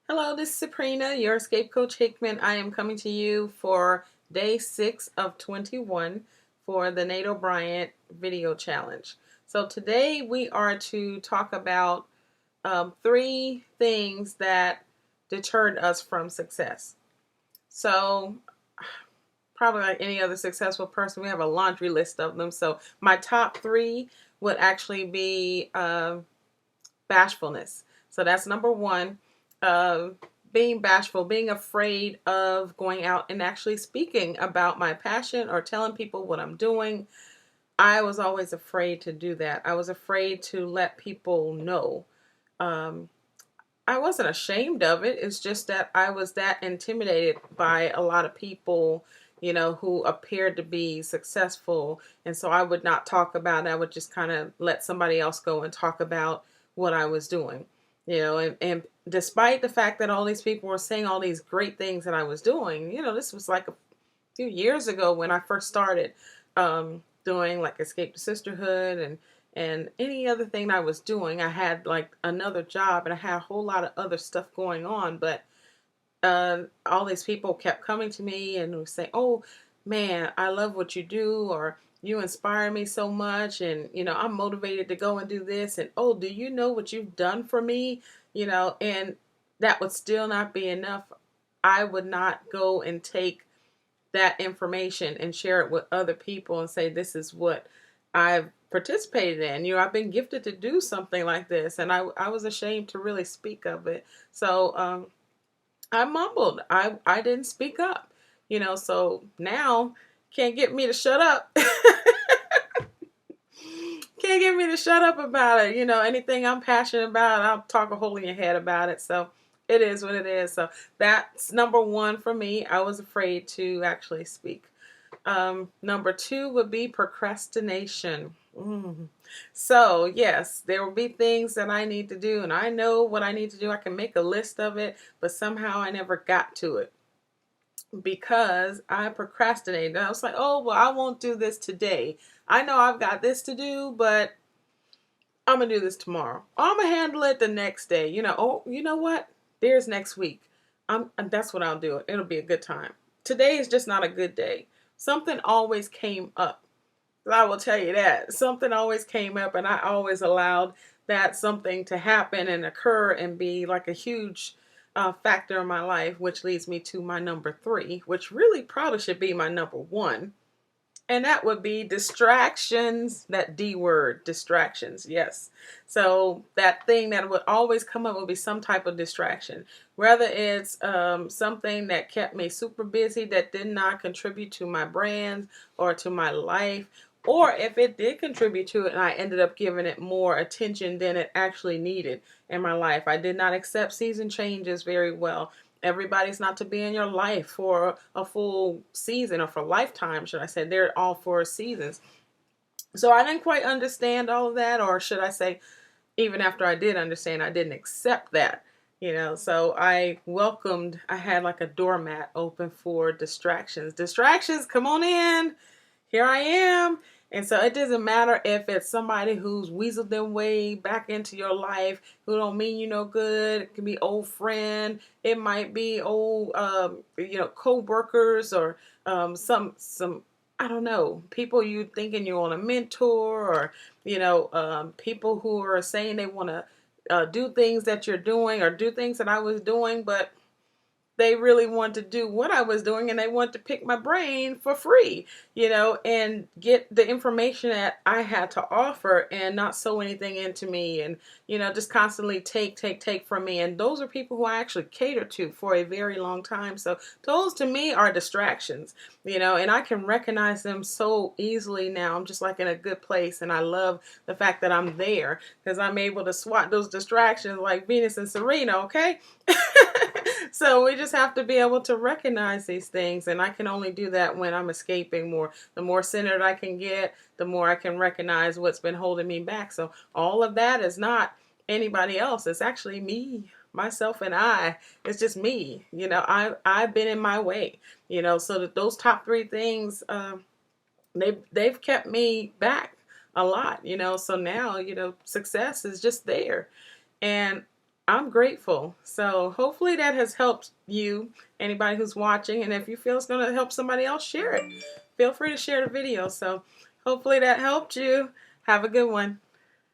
Hello, this is Sabrina, your Escape Coach Hickman. I am coming to you for day 6 of 21 for the Nate O'Brien video challenge. So today we are to talk about 3 things that deterred us from success. So probably like any other successful person, we have a laundry list of them. So my top 3 would actually be bashfulness. So that's number 1. Uh, being bashful, being afraid of going out and actually speaking about my passion or telling people what I'm doing. I was always afraid to do that. I was afraid to let people know. Um, I wasn't ashamed of it. It's just that I was that intimidated by a lot of people, who appeared to be successful. And so I would not talk about it. I would just kind of let somebody else go and talk about what I was doing. And despite the fact that all these people were saying all these great things that I was doing, this was like a few years ago when I first started doing like Escape to Sisterhood and any other thing I was doing. I had like another job and I had a whole lot of other stuff going on, but all these people kept coming to me and would say, "Oh man, I love what you do," or "You inspire me so much," and I'm motivated to go and do this, and "Oh, do you know what you've done for me?" And that would still not be enough. I would not go and take that information and share it with other people and say, "This is what I've participated in." I've been gifted to do something like this, and I was ashamed to really speak of it. So I mumbled. I didn't speak up. So now can't get me to shut up. Can't get me to shut up about it. Anything I'm passionate about, I'll talk a hole in your head about it. So it is what it is. So that's number 1 for me. I was afraid to actually speak. Number 2 would be procrastination. So yes, there will be things that I need to do, and I know what I need to do. I can make a list of it, but somehow I never got to it because I procrastinated. I was like, "Oh, well, I won't do this today. I know I've got this to do, but I'm gonna do this tomorrow. I'm gonna handle it the next day." Oh, you know what? There's next week. That's what I'll do. It'll be a good time. Today is just not a good day. Something always came up. I will tell you that. Something always came up, and I always allowed that something to happen and occur and be like a huge factor in my life, which leads me to my number 3, which really probably should be my number 1. And that would be distractions, that D word, distractions, yes. So that thing that would always come up would be some type of distraction. Whether it's something that kept me super busy that did not contribute to my brand or to my life, or if it did contribute to it and I ended up giving it more attention than it actually needed in my life. I did not accept season changes very well. Everybody's not to be in your life for a full season, or for lifetime, should I say. They're all for seasons. So I didn't quite understand all of that, or should I say, even after I did understand, I didn't accept that. So I had like a doormat open for distractions. Distractions, come on in. Here I am. And so it doesn't matter if it's somebody who's weaseled their way back into your life, who don't mean you no good. It can be old friend. It might be old, co-workers, or some I don't know, people you thinking you want to mentor, or people who are saying they want to do things that you're doing, or do things that I was doing, but they really want to do what I was doing, and they want to pick my brain for free, and get the information that I had to offer and not sew anything into me, and, just constantly take from me. And those are people who I actually cater to for a very long time. So those to me are distractions, and I can recognize them so easily now. I'm just like in a good place, and I love the fact that I'm there because I'm able to swat those distractions like Venus and Serena, okay? So we just have to be able to recognize these things, and I can only do that when I'm escaping more. The more centered I can get, the more I can recognize what's been holding me back. So all of that is not anybody else. It's actually me, myself, and I. It's just me. I've been in my way. So that those top 3 things, they've kept me back a lot. So now success is just there, and I'm grateful. So hopefully that has helped you, anybody who's watching. And if you feel it's going to help somebody else, share it. Feel free to share the video. So hopefully that helped you. Have a good one.